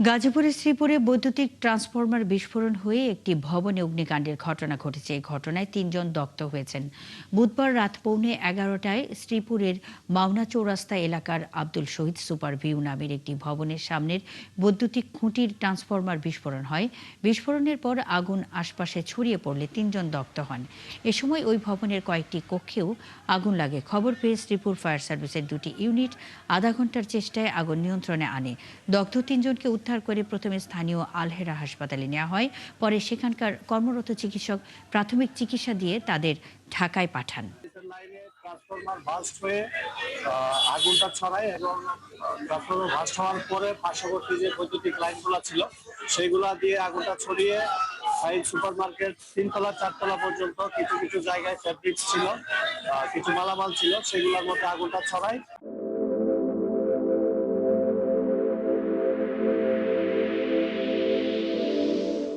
গাজীপুরের শ্রীপুরে বৈদ্যুতিক ট্রান্সফরমার বিস্ফোরণ হয়ে একটি ভবনে অগ্নিকাণ্ডের ঘটনা ঘটেছে। এই ঘটনায় ৩ জন দগ্ধ হয়েছেন। বুধবার রাত 11:15টায় শ্রীপুরের মাওনা চৌরাস্তা এলাকার আব্দুল শহীদ সুপার ভিউ নামের একটি ভবনের সামনের বৈদ্যুতিক খুঁটির ট্রান্সফরমার বিস্ফোরণ হয়। বিস্ফোরণের পর আগুন আশপাশে ছড়িয়ে পড়লে ৩ জন দগ্ধ হন। এ সময় ওই ভবনের কয়েকটি কক্ষেও আগুন লাগে। খবর পেয়ে শ্রীপুর ফায়ার সার্ভিসের 2টি ইউনিট আধা ঘন্টার চেষ্টায় আগুন নিয়ন্ত্রণে আনে। দগ্ধ ৩ জনকে উদ্ধার করে প্রথমে স্থানীয় আলহেরা হাসপাতালে নেওয়া হয়। পরে সেখানকার কর্মরত চিকিৎসক প্রাথমিক চিকিৎসা দিয়ে তাদের ঢাকায় পাঠান। লাইনে ট্রান্সফরমার বাস্ট হয়ে আগুনটা ছড়ায় এবং ট্রান্সফরমার বাস্ট হওয়ার পরে পার্শ্ববর্তী যে বৈদ্যুতিক লাইনগুলো ছিল সেইগুলা দিয়ে আগুনটা ছড়িয়ে সাইড সুপার মার্কেট 3 তলা 4 তলা পর্যন্ত কিছু কিছু জায়গায় ফ্যাব্রিক্স ছিল, কিছু মালামাল ছিল, সেগুলোর মধ্যে আগুনটা ছড়ায়।